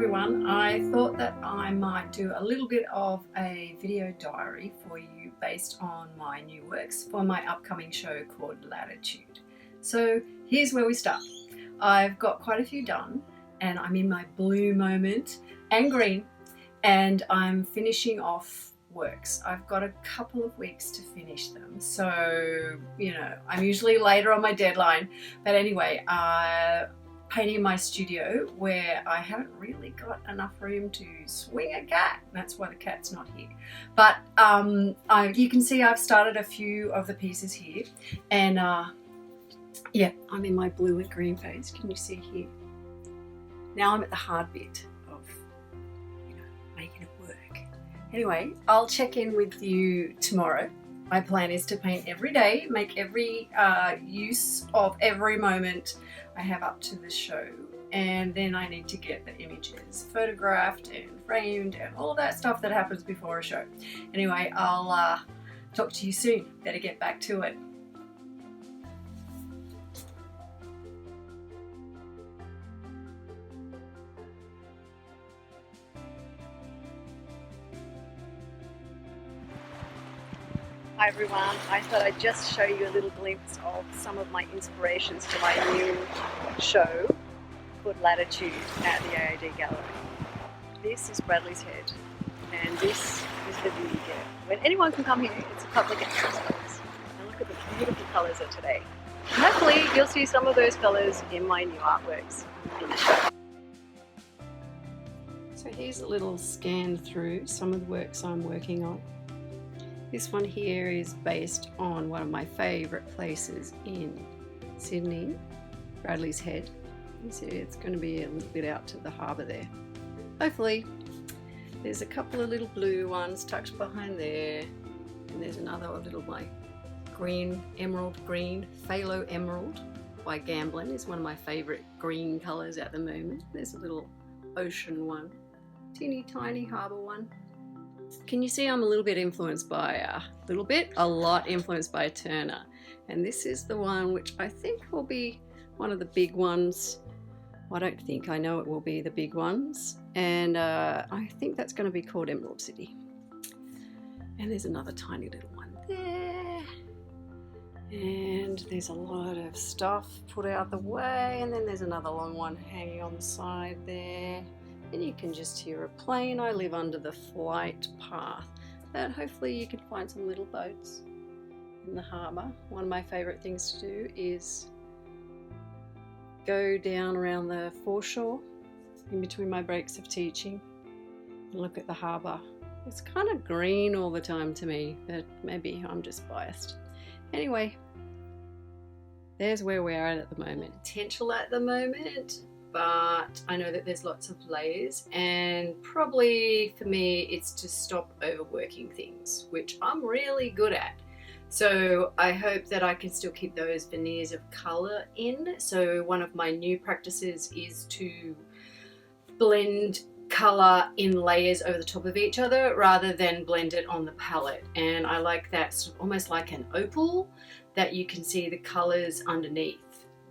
everyone. I thought that I might do a little bit of a video diary for you based on my new works for my upcoming show called Latitude. So here's where we start. I've got quite a few done and I'm in my blue moment and green, and I'm finishing off works. I've got a couple of weeks to finish them, so you know I'm usually later on my deadline, but anyway, painting in my studio where I haven't really got enough room to swing a cat. That's why the cat's not here. But you can see I've started a few of the pieces here, and yeah, I'm in my blue and green phase. Can you see here? Now I'm at the hard bit of, you know, making it work. Anyway, I'll check in with you tomorrow. My plan is to paint every day, make every use of every moment I have up to the show, and then I need to get the images photographed and framed and all of that stuff that happens before a show. Anyway, I'll talk to you soon. Better get back to it. Hi everyone, I thought I'd just show you a little glimpse of some of my inspirations to my new show called Latitude at the AOD Gallery. This is Bradley's Head, and this is the view you get. When anyone can come here, it's a public access space. And look at the beautiful colours of today. And hopefully you'll see some of those colours in my new artworks in the show. So here's a little scan through some of the works I'm working on. This one here is based on one of my favourite places in Sydney, Bradley's Head. You see it's going to be a little bit out to the harbour there. Hopefully. There's a couple of little blue ones tucked behind there, and there's another little like green, emerald green, phthalo emerald by Gamblin is one of my favourite green colours at the moment. There's a little ocean one, teeny tiny harbour one. Can you see I'm a little bit influenced by, a lot influenced by Turner. And this is the one which I think will be one of the big ones. I don't think, I know it will be the big ones. And I think that's going to be called Emerald City. And there's another tiny little one there. And there's a lot of stuff put out the way. And then there's another long one hanging on the side there. And you can just hear a plane. I live under the flight path, but hopefully you can find some little boats in the harbour. One of my favourite things to do is go down around the foreshore in between my breaks of teaching and look at the harbour. It's kind of green all the time to me, but maybe I'm just biased. Anyway, there's where we are at the moment. Potential at the moment, but I know that there's lots of layers, and probably for me it's to stop overworking things, which I'm really good at. So I hope that I can still keep those veneers of colour in. So one of my new practices is to blend colour in layers over the top of each other rather than blend it on the palette. And I like that sort of almost like an opal that you can see the colours underneath.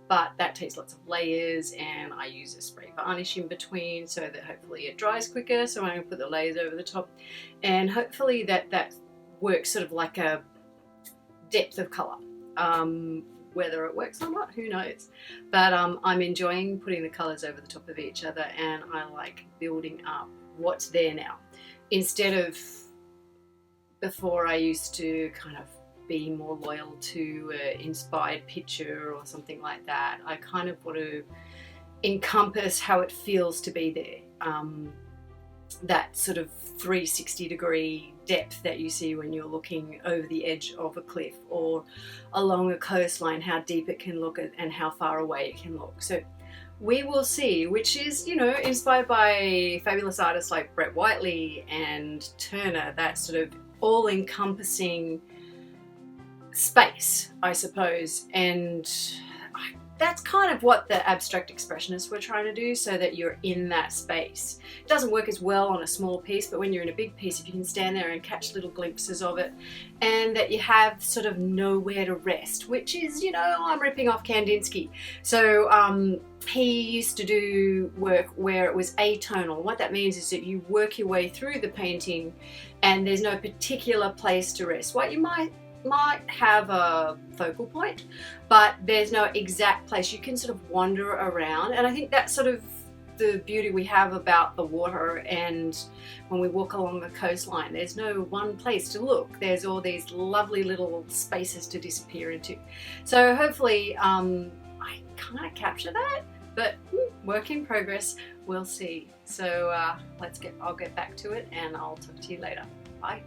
But that takes lots of layers, and I use a spray varnish in between so that hopefully it dries quicker, so I can put the layers over the top, and hopefully that works sort of like a depth of colour. Whether it works or not, who knows, but I'm enjoying putting the colours over the top of each other, and I like building up what's there now. Instead of before, I used to kind of be more loyal to an inspired picture or something like that. I kind of want to encompass how it feels to be there. That sort of 360-degree depth that you see when you're looking over the edge of a cliff or along a coastline, how deep it can look and how far away it can look. So we will see, which is, you know, inspired by fabulous artists like Brett Whiteley and Turner, that sort of all-encompassing space, I suppose. And that's kind of what the abstract expressionists were trying to do, so that you're in that space. It doesn't work as well on a small piece, but when you're in a big piece, if you can stand there and catch little glimpses of it, and that you have sort of nowhere to rest, which is, you know, I'm ripping off Kandinsky. So he used to do work where it was atonal. What that means is that you work your way through the painting and there's no particular place to rest. What you might have a focal point, but there's no exact place. You can sort of wander around, and I think that's sort of the beauty we have about the water. And when we walk along the coastline, there's no one place to look. There's all these lovely little spaces to disappear into. So hopefully I kind of capture that, but work in progress. We'll see. So I'll get back to it and I'll talk to you later. Bye.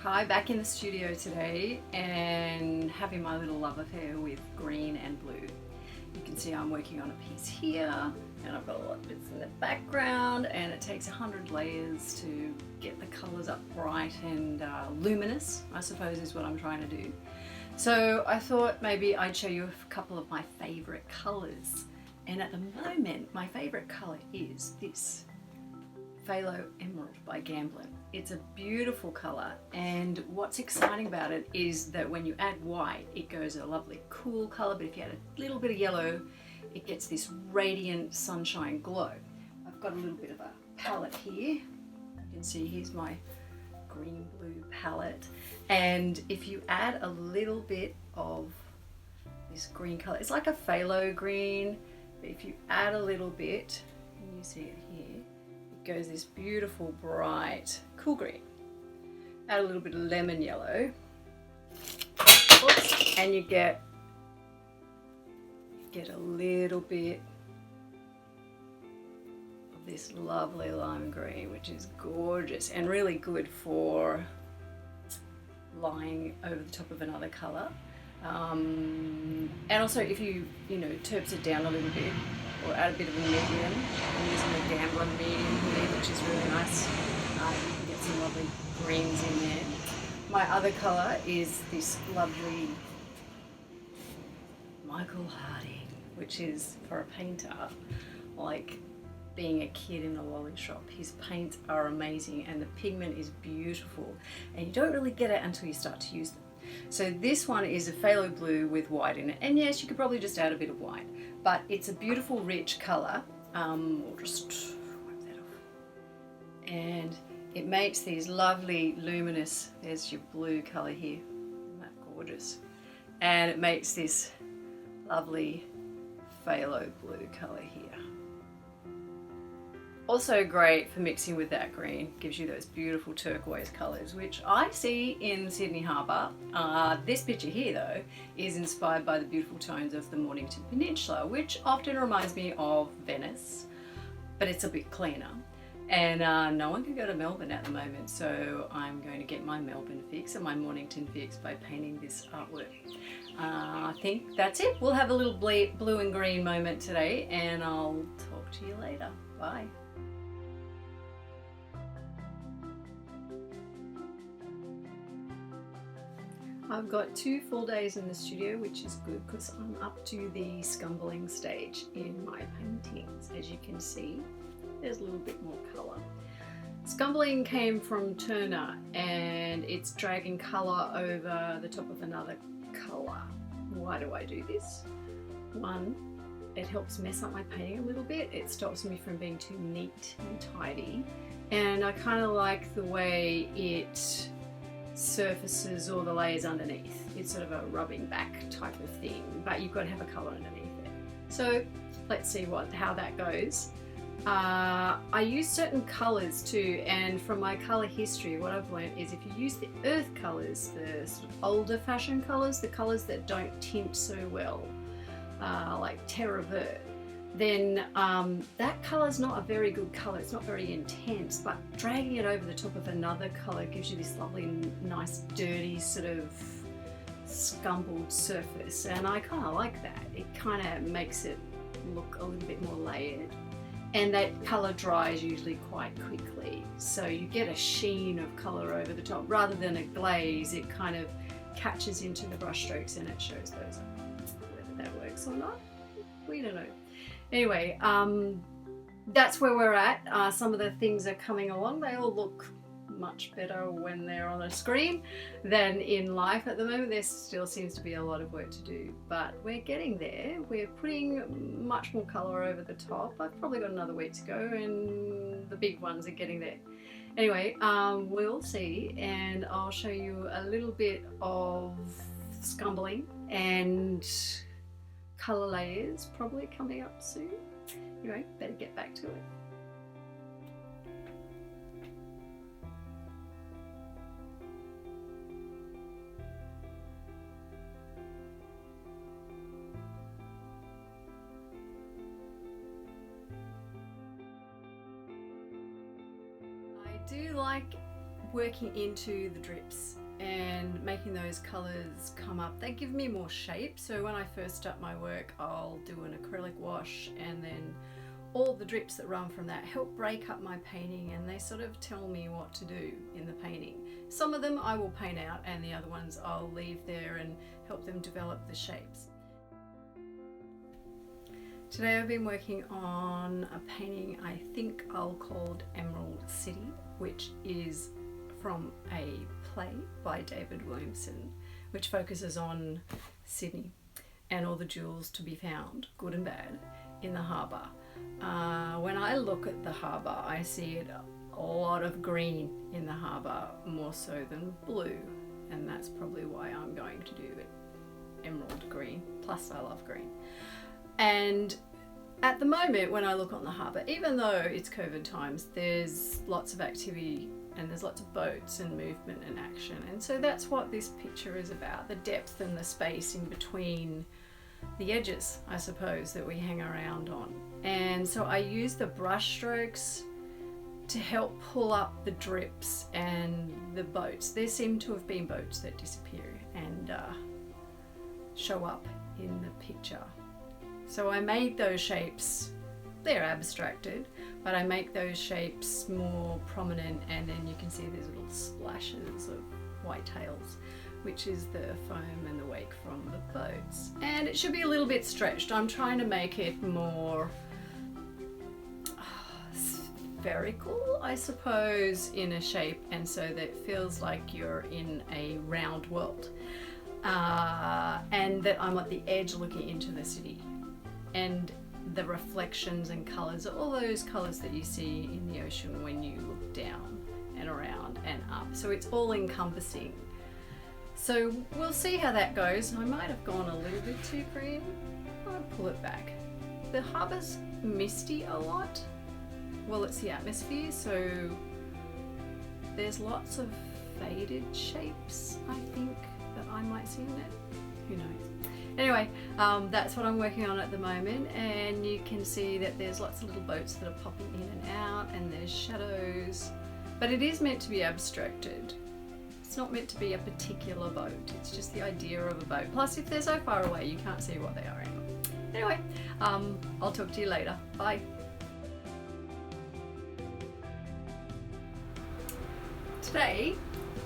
Hi, back in the studio today and having my little love affair with green and blue. You can see I'm working on a piece here and I've got a lot of bits in the background, and it takes 100 layers to get the colours up bright and luminous, I suppose is what I'm trying to do. So I thought maybe I'd show you a couple of my favourite colours, and at the moment my favourite colour is this Phthalo Emerald by Gamblin. It's a beautiful colour, and what's exciting about it is that when you add white, it goes a lovely cool colour, but if you add a little bit of yellow, it gets this radiant sunshine glow. I've got a little bit of a palette here. You can see here's my green blue palette, and if you add a little bit of this green colour, it's like a phthalo green, but if you add a little bit, and you see it here, goes this beautiful bright cool green. Add a little bit of lemon yellow. Oops. And you get a little bit of this lovely lime green, which is gorgeous and really good for lying over the top of another colour. And also if you terps it down a little bit, or add a bit of a medium. I'm using a Gamblin medium here, which is really nice. You can get some lovely greens in there. My other colour is this lovely Michael Harding, which is, for a painter, like being a kid in a lolly shop. His paints are amazing and the pigment is beautiful, and you don't really get it until you start to use them. So this one is a phthalo blue with white in it, and yes, you could probably just add a bit of white, but it's a beautiful rich colour. We'll just wipe that off, and it makes these lovely luminous, there's your blue colour here, isn't that gorgeous? And it makes this lovely phthalo blue colour here. Also great for mixing with that green, gives you those beautiful turquoise colours, which I see in Sydney Harbour. This picture here though is inspired by the beautiful tones of the Mornington Peninsula, which often reminds me of Venice, but it's a bit cleaner. And no one can go to Melbourne at the moment, so I'm going to get my Melbourne fix and my Mornington fix by painting this artwork. I think that's it. We'll have a little blue and green moment today, and I'll talk to you later. Bye. I've got 2 full days in the studio, which is good because I'm up to the scumbling stage in my paintings. As you can see, there's a little bit more colour. Scumbling came from Turner, and it's dragging colour over the top of another colour. Why do I do this? One, it helps mess up my painting a little bit. It stops me from being too neat and tidy, and I kind of like the way it surfaces all the layers underneath. It's sort of a rubbing back type of thing, but you've got to have a colour underneath it. So let's see how that goes. I use certain colours too, and from my colour history, what I've learned is if you use the earth colours, the sort of older fashioned colours, the colours that don't tint so well, like Terra Vert, then that colour's not a very good colour. It's not very intense, but dragging it over the top of another colour gives you this lovely, nice, dirty, sort of scumbled surface, and I kind of like that. It kind of makes it look a little bit more layered, and that colour dries usually quite quickly, so you get a sheen of colour over the top rather than a glaze. It kind of catches into the brush strokes and it shows those. Whether that works or not, we don't know. Anyway, that's where we're at. Some of the things are coming along. They all look much better when they're on a screen than in life at the moment. There still seems to be a lot of work to do, but we're getting there. We're putting much more colour over the top. I've probably got another week to go and the big ones are getting there. Anyway, we'll see, and I'll show you a little bit of scumbling and colour layers probably coming up soon. Anyway, better get back to it. I do like working into the drips and making those colours come up. They give me more shape, so when I first start my work I'll do an acrylic wash, and then all the drips that run from that help break up my painting, and they sort of tell me what to do in the painting. Some of them I will paint out and the other ones I'll leave there and help them develop the shapes. Today I've been working on a painting I think I'll call Emerald City, which is from a play by David Williamson, which focuses on Sydney and all the jewels to be found, good and bad, in the harbour. When I look at the harbour, I see a lot of green in the harbour, more so than blue, and that's probably why I'm going to do it emerald green, plus I love green. And at the moment when I look on the harbour, even though it's COVID times, there's lots of activity and there's lots of boats and movement and action, and so that's what this picture is about, the depth and the space in between the edges, I suppose, that we hang around on. And so I use the brush strokes to help pull up the drips and the boats. There seem to have been boats that disappear and show up in the picture. So I made those shapes, they're abstracted, but I make those shapes more prominent, and then you can see these little splashes of white tails, which is the foam and the wake from the boats. And it should be a little bit stretched. I'm trying to make it more spherical, I suppose, in a shape, and so that it feels like you're in a round world. And that I'm at the edge looking into the city. And the reflections and colours are all those colours that you see in the ocean when you look down and around and up. So it's all encompassing. So we'll see how that goes. I might have gone a little bit too green. I'll pull it back. The harbour's misty a lot. Well, it's the atmosphere, so there's lots of faded shapes, I think, that I might see in it. Who knows? Anyway, that's what I'm working on at the moment, and you can see that there's lots of little boats that are popping in and out, and there's shadows, but it is meant to be abstracted. It's not meant to be a particular boat, it's just the idea of a boat. Plus, if they're so far away, you can't see what they are anymore. Anyway, I'll talk to you later. Bye. Today,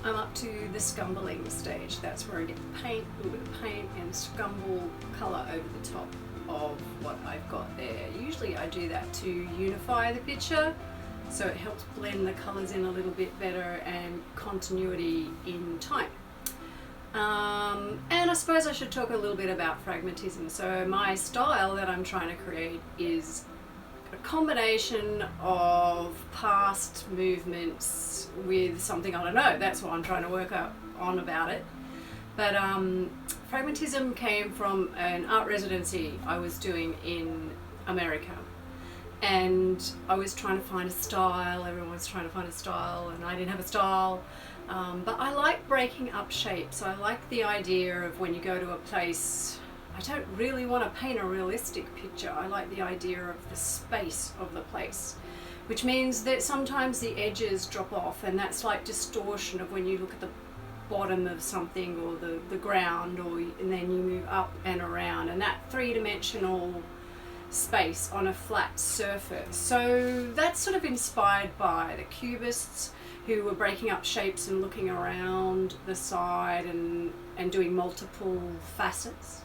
I'm up to the scumbling stage. That's where I get paint, a little bit of paint, and scumble colour over the top of what I've got there. Usually I do that to unify the picture, so it helps blend the colours in a little bit better and continuity in time. And I suppose I should talk a little bit about Fragmatism. So my style that I'm trying to create is a combination of past movements with something I don't know. That's what I'm trying to work on about it. But Fragmatism came from an art residency I was doing in America, and I was trying to find a style. Everyone was trying to find a style, and I didn't have a style. But I like breaking up shapes. I like the idea of when you go to a place, I don't really want to paint a realistic picture. I like the idea of the space of the place, which means that sometimes the edges drop off, and that's like distortion of when you look at the bottom of something or the ground, and then you move up and around, and that three-dimensional space on a flat surface. So that's sort of inspired by the Cubists, who were breaking up shapes and looking around the side and and doing multiple facets.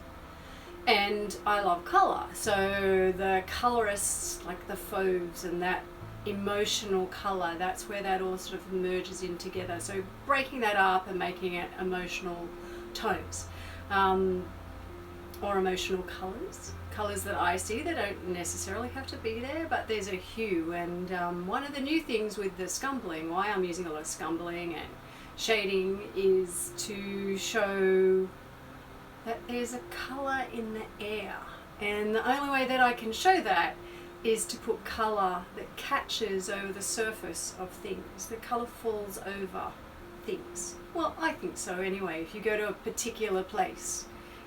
And I love colour, so the colourists like the fauves and that emotional colour, that's where that all sort of merges in together. So breaking that up and making it emotional tones or emotional colours that I see. They don't necessarily have to be there, but there's a hue. And one of the new things with the scumbling, why I'm using a lot of scumbling and shading, is to show that there's a colour in the air. And the only way that I can show that is to put colour that catches over the surface of things. The colour falls over things. Well, I think so anyway. If you go to a particular place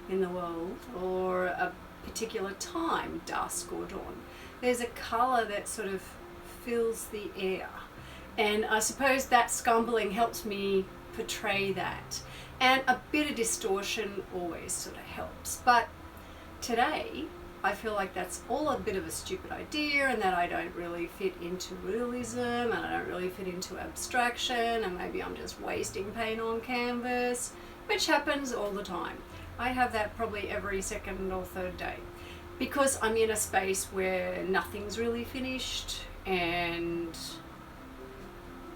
in the world or a particular time, dusk or dawn, there's a colour that sort of fills the air. And I suppose that scumbling helps me portray that. And a bit of distortion always sort of helps. But today, I feel like that's all a bit of a stupid idea, and that I don't really fit into realism, and I don't really fit into abstraction, and maybe I'm just wasting paint on canvas, which happens all the time. I have that probably every second or third day, because I'm in a space where nothing's really finished, and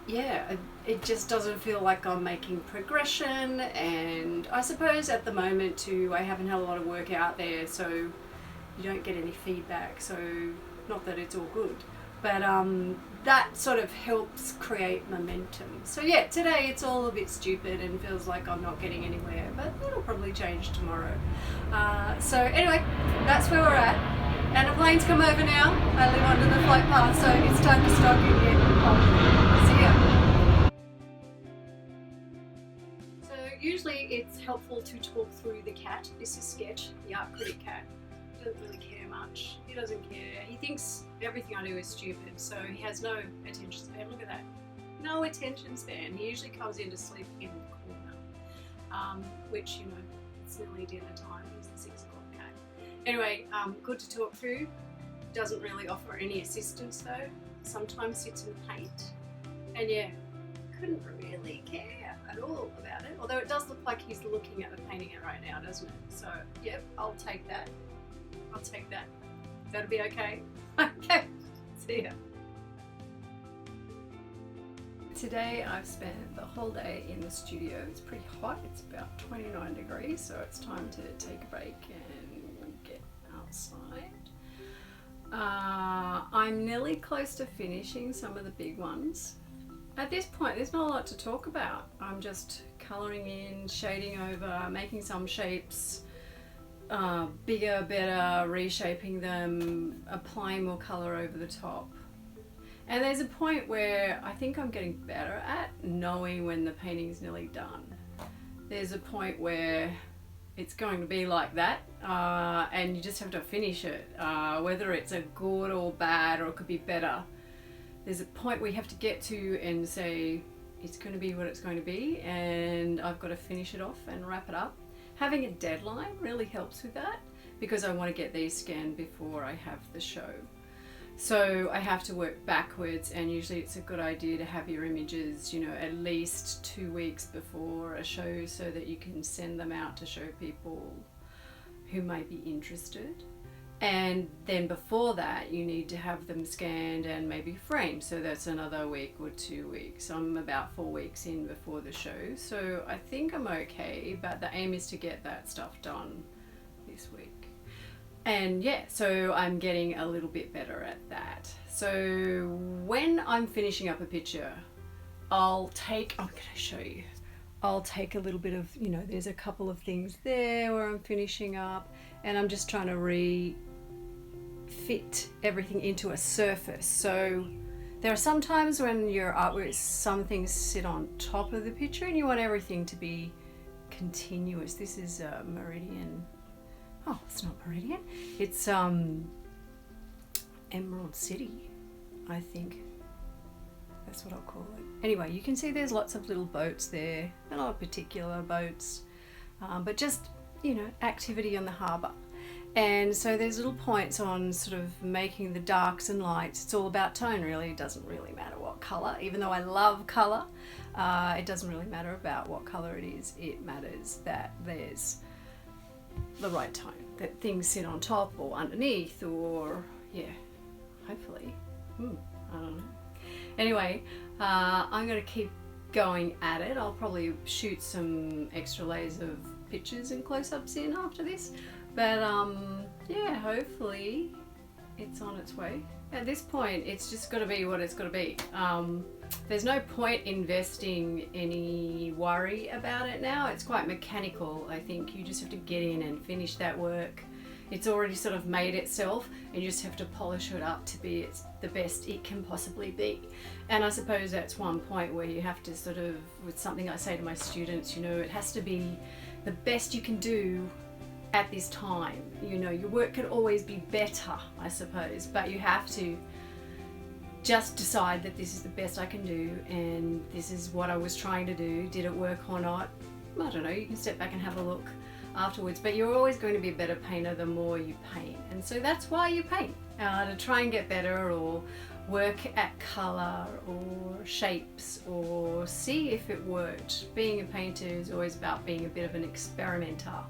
yeah, it just doesn't feel like I'm making progression. And I suppose at the moment too, I haven't had a lot of work out there, so you don't get any feedback, so not that it's all good, but that sort of helps create momentum. So yeah, today it's all a bit stupid and feels like I'm not getting anywhere, but that'll probably change tomorrow. So anyway, that's where we're at, and the plane's come over now. I live under the flight path, so it's time to stop and get on. See ya. So usually it's helpful to talk through the cat. This is Sketch, the AQUATIC cat. He doesn't really care much. He doesn't care. He thinks everything I do is stupid, so he has no attention span. Look at that. No attention span. He usually comes in to sleep in the corner, which, you know, it's nearly dinner time. He's the 6 o'clock cat. Anyway, good to talk through. Doesn't really offer any assistance though. Sometimes sits in paint. And yeah, couldn't really care at all about it. Although it does look like he's looking at the painting right now, doesn't it? So, yep, I'll take that. I'll take that. That'll be okay. Okay, see ya. Today I've spent the whole day in the studio. It's pretty hot. It's about 29 degrees, so it's time to take a break and get outside. I'm nearly close to finishing some of the big ones. At this point, there's not a lot to talk about. I'm just colouring in, shading over, making some shapes bigger, better, reshaping them, applying more colour over the top. And there's a point where I think I'm getting better at knowing when the painting's nearly done. There's a point where it's going to be like that, and you just have to finish it, whether it's a good or bad, or it could be better. There's a point we have to get to and say it's going to be what it's going to be, and I've got to finish it off and wrap it up. Having a deadline really helps with that, because I want to get these scanned before I have the show. So I have to work backwards, and usually it's a good idea to have your images, you know, at least 2 weeks before a show, so that you can send them out to show people who may be interested. And then before that, you need to have them scanned and maybe framed, so that's another week or 2 weeks. I'm about 4 weeks in before the show, so I think I'm okay, but the aim is to get that stuff done this week. And yeah, so I'm getting a little bit better at that. So when I'm finishing up a picture, I'm gonna show you. I'll take a little bit of, you know, there's a couple of things there where I'm finishing up, and I'm just trying to fit everything into a surface. So there are some times when your artwork, some things sit on top of the picture and you want everything to be continuous. This is Meridian. Oh, it's not Meridian. It's Emerald City, I think. That's what I'll call it. Anyway, you can see there's lots of little boats there. They're not particular boats, but just, you know, activity on the harbour. And so there's little points on sort of making the darks and lights. It's all about tone really. It doesn't really matter what color, even though I love color. It doesn't really matter about what color it is. It matters that there's the right tone, that things sit on top or underneath, or yeah, hopefully. I don't know. Anyway, I'm going to keep going at it. I'll probably shoot some extra layers of pictures and close-ups in after this. But yeah, hopefully it's on its way. At this point, it's just got to be what it's got to be. There's no point investing any worry about it now. It's quite mechanical, I think. You just have to get in and finish that work. It's already sort of made itself, and you just have to polish it up to be the best it can possibly be. And I suppose that's one point where you have to sort of, with something I say to my students, you know, it has to be the best you can do at this time. You know, your work could always be better, I suppose, but you have to just decide that this is the best I can do and this is what I was trying to do. Did it work or not? I don't know, you can step back and have a look afterwards, but you're always going to be a better painter the more you paint, and so that's why you paint, to try and get better or work at colour or shapes or see if it worked. Being a painter is always about being a bit of an experimenter.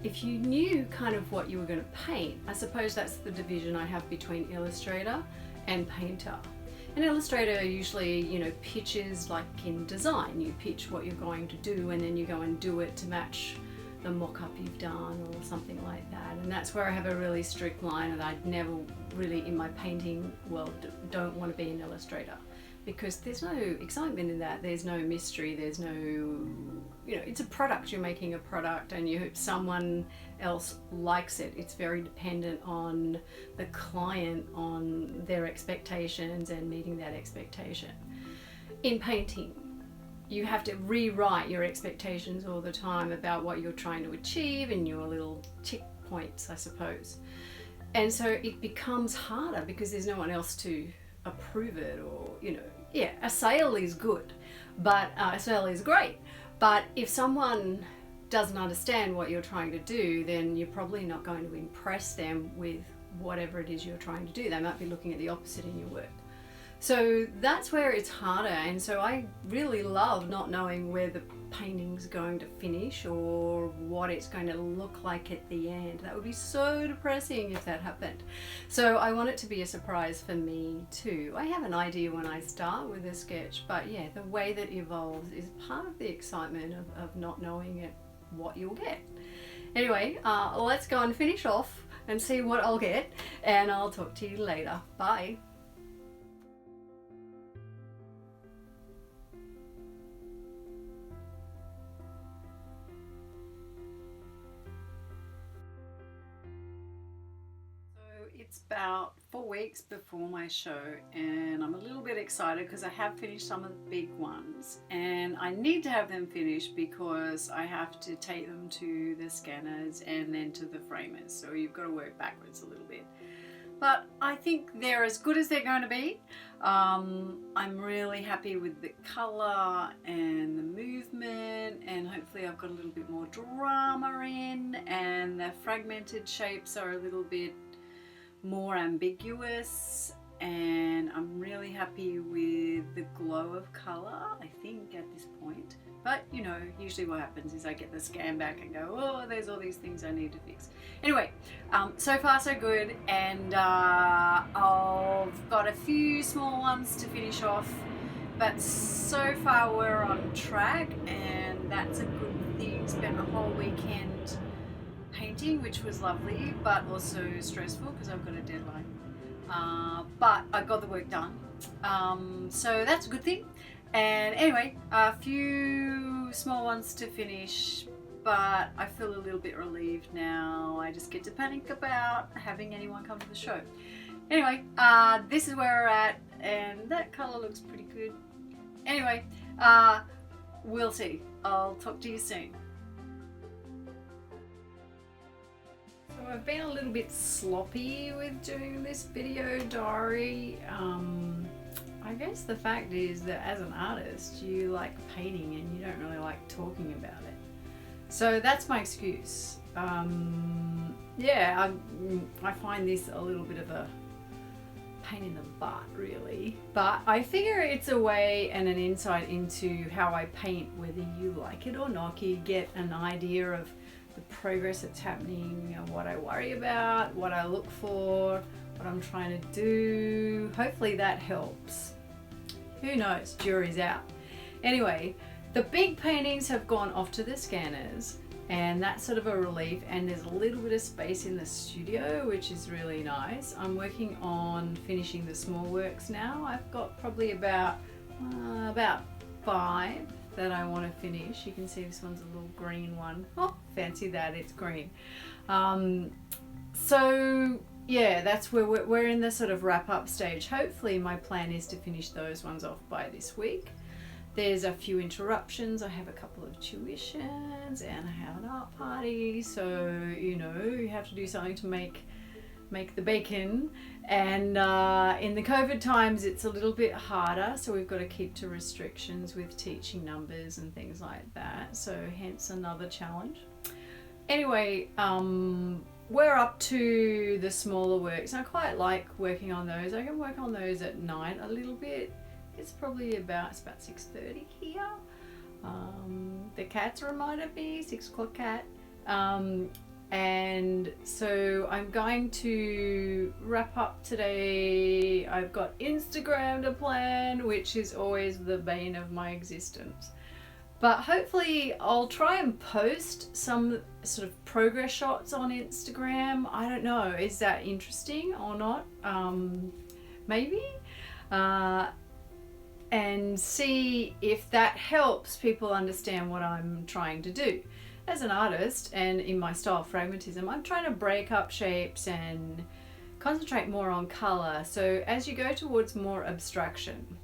If you knew kind of what you were going to paint, I suppose that's the division I have between illustrator and painter. An illustrator usually, you know, pitches like in design. You pitch what you're going to do and then you go and do it to match the mock-up you've done or something like that. And that's where I have a really strict line, and I'd never really in my painting world don't want to be an illustrator, because there's no excitement in that. There's no mystery, there's no, you know, it's a product. You're making a product and you hope someone else likes it. It's very dependent on the client, on their expectations and meeting that expectation. In painting, you have to rewrite your expectations all the time about what you're trying to achieve and your little tick points, I suppose. And so it becomes harder because there's no one else to approve it, or, you know, yeah, a sale is good, but a sale is great. But if someone doesn't understand what you're trying to do, then you're probably not going to impress them with whatever it is you're trying to do. They might be looking at the opposite in your work. So that's where it's harder, and so I really love not knowing where the painting's going to finish or what it's going to look like at the end. That would be so depressing if that happened. So I want it to be a surprise for me too. I have an idea when I start with a sketch, but yeah, the way that evolves is part of the excitement of not knowing what you'll get. Anyway, let's go and finish off and see what I'll get, and I'll talk to you later. Bye. It's about 4 weeks before my show, and I'm a little bit excited because I have finished some of the big ones, and I need to have them finished because I have to take them to the scanners and then to the framers, so you've got to work backwards a little bit. But I think they're as good as they're going to be. I'm really happy with the colour and the movement, and hopefully I've got a little bit more drama in, and the fragmented shapes are a little bit more ambiguous, and I'm really happy with the glow of colour, I think, at this point. But you know, usually what happens is I get the scan back and go, oh, there's all these things I need to fix. Anyway, so far so good, and I've got a few small ones to finish off, but so far we're on track, and that's a good thing. Spent a whole weekend painting, which was lovely, but also stressful because I've got a deadline. But I got the work done, so that's a good thing. And anyway, a few small ones to finish, but I feel a little bit relieved now. I just get to panic about having anyone come to the show. Anyway, this is where we're at, and that colour looks pretty good. Anyway, we'll see. I'll talk to you soon. So I've been a little bit sloppy with doing this video diary. I guess the fact is that as an artist, you like painting and you don't really like talking about it. So that's my excuse. yeah, I find this a little bit of a pain in the butt, really, but I figure it's a way and an insight into how I paint, whether you like it or not. You get an idea of the progress that's happening, and what I worry about, what I look for, what I'm trying to do. Hopefully that helps. Who knows, jury's out. Anyway, the big paintings have gone off to the scanners, and that's sort of a relief, and there's a little bit of space in the studio, which is really nice. I'm working on finishing the small works now. I've got probably about 5 that I want to finish. You can see this one's a little green one. Oh, fancy that, it's green. So yeah, that's where we're in the sort of wrap up stage. Hopefully my plan is to finish those ones off by this week. There's a few interruptions. I have a couple of tuitions and I have an art party, so you know, you have to do something to make the bacon. And in the COVID times it's a little bit harder, so we've got to keep to restrictions with teaching numbers and things like that, so hence another challenge. Anyway, we're up to the smaller works. I quite like working on those. I can work on those at night a little bit. It's about 6:30 here. The cat's reminded me, 6 o'clock cat. And so I'm going to wrap up today. I've got Instagram to plan, which is always the bane of my existence. But hopefully I'll try and post some sort of progress shots on Instagram. I don't know, is that interesting or not? Maybe. And see if that helps people understand what I'm trying to do. As an artist, and in my style Fragmatism, I'm trying to break up shapes and concentrate more on colour. So as you go towards more abstraction,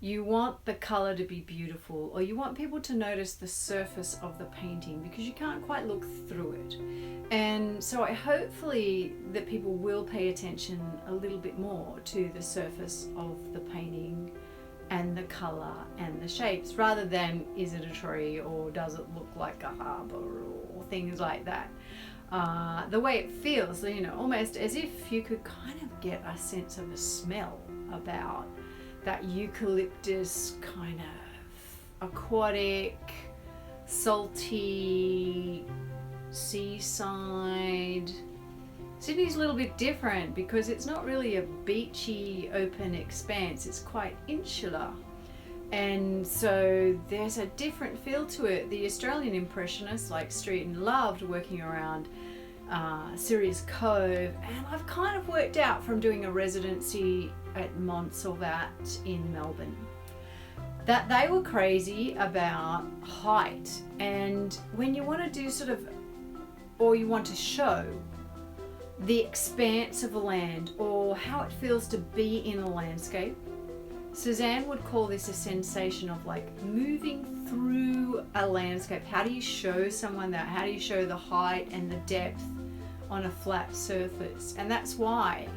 you want the colour to be beautiful, or you want people to notice the surface of the painting, because you can't quite look through it. And so hopefully that people will pay attention a little bit more to the surface of the painting and the colour and the shapes, rather than is it a tree or does it look like a harbour or things like that. The way it feels, you know, almost as if you could kind of get a sense of a smell about that eucalyptus kind of aquatic, salty, seaside. Sydney's a little bit different because it's not really a beachy open expanse, it's quite insular, and so there's a different feel to it. The Australian Impressionists like Streeton loved working around Sirius Cove, and I've kind of worked out from doing a residency at Montserrat in Melbourne that they were crazy about height, and when you want to do sort of, or you want to show the expanse of a land or how it feels to be in a landscape, Suzanne would call this a sensation of like moving through a landscape. How do you show someone that? How do you show the height and the depth on a flat surface? And that's why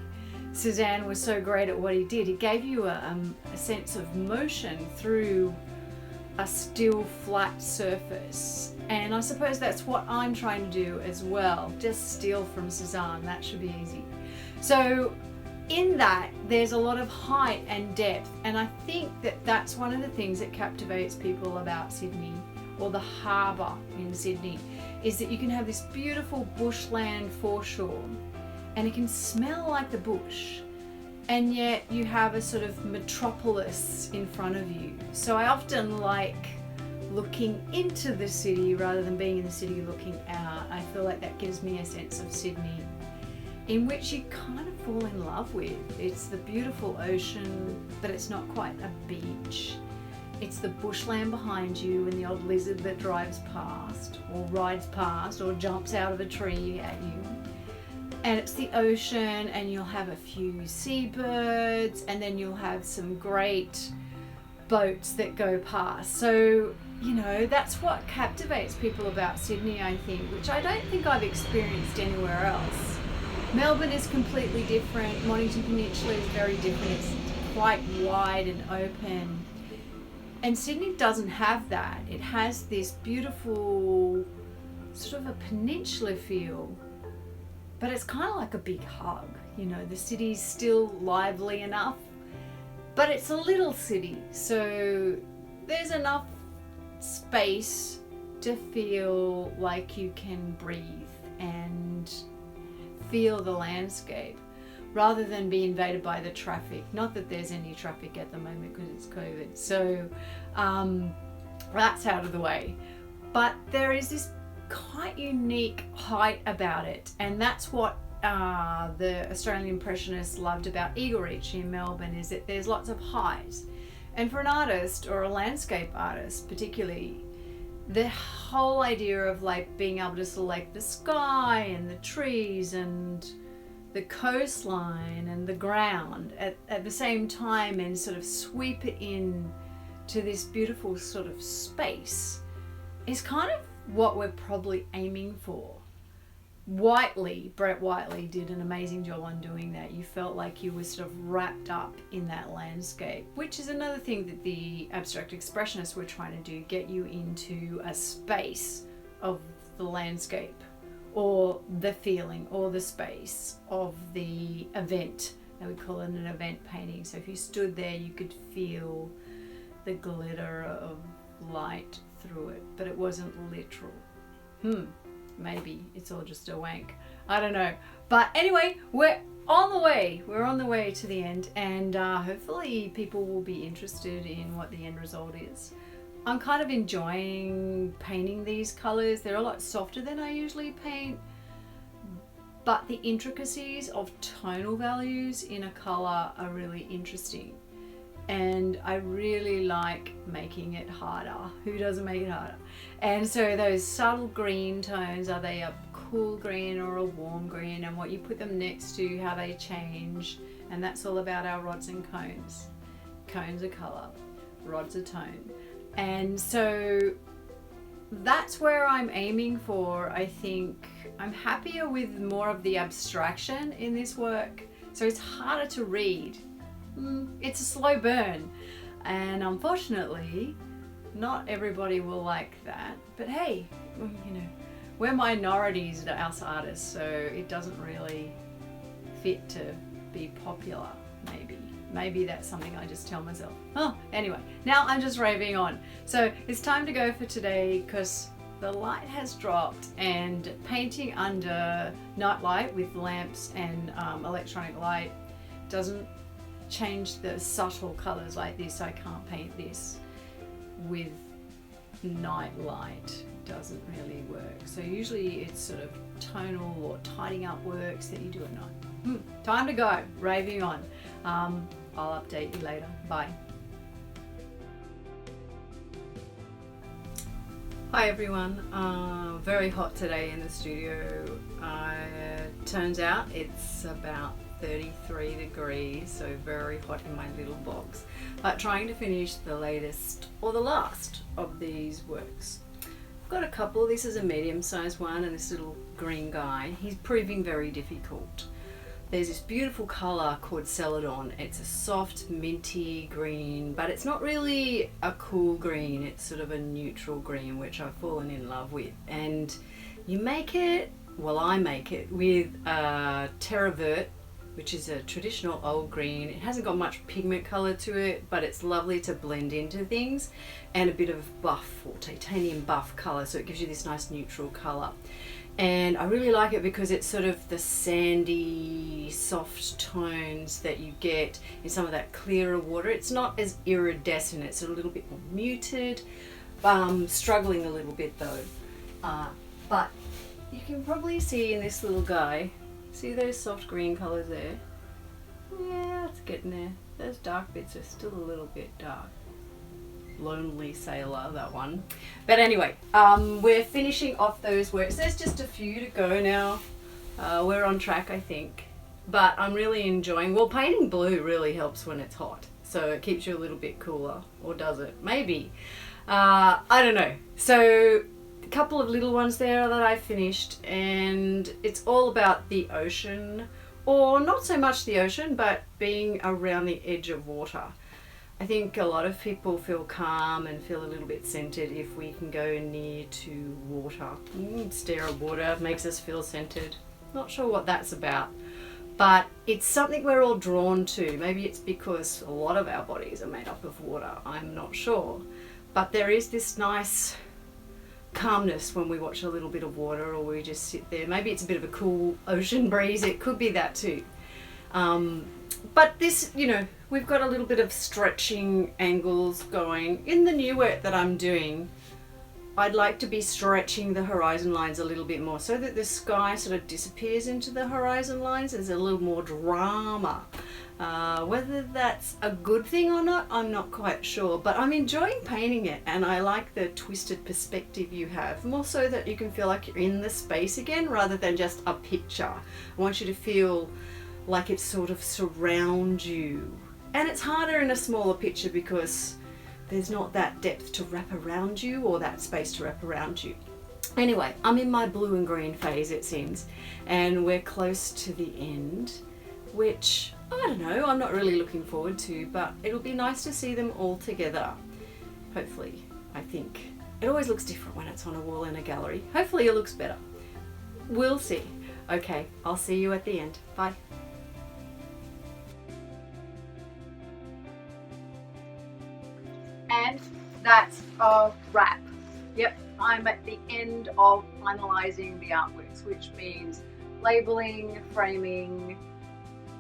Suzanne was so great at what he did. He gave you a sense of motion through a still flat surface. And I suppose that's what I'm trying to do as well. Just steal from Suzanne, that should be easy. So in that, there's a lot of height and depth, and I think that that's one of the things that captivates people about Sydney, or the harbour in Sydney, is that you can have this beautiful bushland foreshore, and it can smell like the bush, and yet you have a sort of metropolis in front of you. So I often like looking into the city rather than being in the city looking out. I feel like that gives me a sense of Sydney in which you kind of fall in love with. It's the beautiful ocean, but it's not quite a beach. It's the bushland behind you and the odd lizard that drives past or rides past or jumps out of a tree at you. And it's the ocean, and you'll have a few seabirds, and then you'll have some great boats that go past. So, you know, that's what captivates people about Sydney, I think, which I don't think I've experienced anywhere else. Melbourne is completely different. Mornington Peninsula is very different. It's quite wide and open. And Sydney doesn't have that. It has this beautiful sort of a peninsula feel. but it's kind of like a big hug. You know, the city's still lively enough, but it's a little city, so there's enough space to feel like you can breathe and feel the landscape rather than be invaded by the traffic. Not that there's any traffic at the moment because it's COVID, so that's out of the way. But there is this quite unique height about it, and that's what the Australian Impressionists loved about Eagle Reach in Melbourne, is that there's lots of heights. And for an artist, or a landscape artist particularly, the whole idea of like being able to select the sky and the trees and the coastline and the ground at the same time and sort of sweep it in to this beautiful sort of space is kind of what we're probably aiming for. Brett Whiteley did an amazing job on doing that. You felt like you were sort of wrapped up in that landscape, which is another thing that the abstract expressionists were trying to do, get you into a space of the landscape or the feeling or the space of the event. They would call it an event painting. So if you stood there, you could feel the glitter of light through it, but it wasn't literal. Maybe it's all just a wank, I don't know. But anyway, we're on the way to the end, and hopefully people will be interested in what the end result is. I'm kind of enjoying painting these colors. They're a lot softer than I usually paint, but the intricacies of tonal values in a color are really interesting. And I really like making it harder. Who doesn't make it harder? And so those subtle green tones, are they a cool green or a warm green, and what you put them next to, how they change. And that's all about our rods and cones. Cones are color, rods are tone. And so that's where I'm aiming for. I think I'm happier with more of the abstraction in this work, so it's harder to read. It's a slow burn, and unfortunately not everybody will like that, but hey, you know, we're minorities as artists, so it doesn't really fit to be popular. Maybe that's something I just tell myself. Anyway, now I'm just raving on, so it's time to go for today because the light has dropped, and painting under night light with lamps and electronic light doesn't change the subtle colors like this. I can't paint this with night light, doesn't really work. So usually it's sort of tonal or tidying up works that you do at night. Time to go, raving on. I'll update you later. Bye. Hi everyone, very hot today in the studio. Turns out it's about 33 degrees, so very hot in my little box, but trying to finish the latest or the last of these works. I've got a couple. This is a medium-sized one, and this little green guy, he's proving very difficult. There's this beautiful color called Celadon. It's a soft minty green, but it's not really a cool green. It's sort of a neutral green, which I've fallen in love with. And you make it, well, I make it with Terra Vert, which is a traditional old green. It hasn't got much pigment color to it, but it's lovely to blend into things, and a bit of buff or titanium buff color, so it gives you this nice neutral color. And I really like it because it's sort of the sandy, soft tones that you get in some of that clearer water. It's not as iridescent, it's a little bit more muted, struggling a little bit though. But you can probably see in this little guy, see those soft green colors there? Yeah, it's getting there. Those dark bits are still a little bit dark. Lonely Sailor, that one. But anyway, we're finishing off those works. There's just a few to go now. We're on track, I think. But I'm really enjoying, well, painting blue really helps when it's hot. So it keeps you a little bit cooler. Or does it? Maybe. I don't know. So a couple of little ones there that I finished, and it's all about the ocean, or not so much the ocean, but being around the edge of water. I think a lot of people feel calm and feel a little bit centered if we can go near to water. Stare at water makes us feel centered. Not sure what that's about, but it's something we're all drawn to. Maybe it's because a lot of our bodies are made up of water, I'm not sure. But there is this nice calmness when we watch a little bit of water, or we just sit there. Maybe it's a bit of a cool ocean breeze, it could be that too. But this, you know, we've got a little bit of stretching angles going. In the new work that I'm doing, I'd like to be stretching the horizon lines a little bit more so that the sky sort of disappears into the horizon lines. There's a little more drama. Whether that's a good thing or not, I'm not quite sure, but I'm enjoying painting it, and I like the twisted perspective you have, more so that you can feel like you're in the space again rather than just a picture. I want you to feel like it sort of surrounds you, and it's harder in a smaller picture because there's not that depth to wrap around you, or that space to wrap around you. Anyway, I'm in my blue and green phase, it seems, and we're close to the end, which I don't know, I'm not really looking forward to, but it'll be nice to see them all together. Hopefully, I think. It always looks different when it's on a wall in a gallery. Hopefully it looks better. We'll see. Okay, I'll see you at the end. Bye. And that's a wrap. Yep, I'm at the end of finalizing the artworks, which means labeling, framing,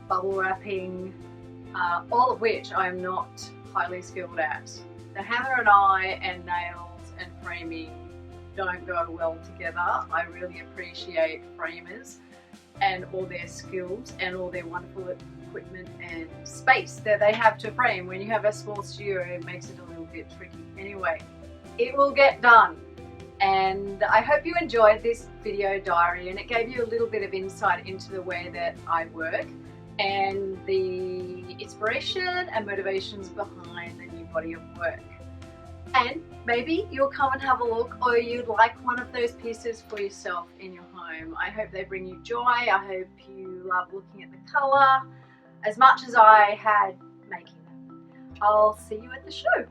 bubble wrapping, all of which I'm not highly skilled at. The hammer and eye and nails and framing don't go well together. I really appreciate framers and all their skills and all their wonderful equipment and space that they have to frame. When you have a small studio, it makes it a little bit tricky. Anyway, it will get done. And I hope you enjoyed this video diary, and it gave you a little bit of insight into the way that I work and the inspiration and motivations behind the new body of work. And maybe you'll come and have a look, or you'd like one of those pieces for yourself in your home. I hope they bring you joy. I hope you love looking at the colour as much as I had making them. I'll see you at the show.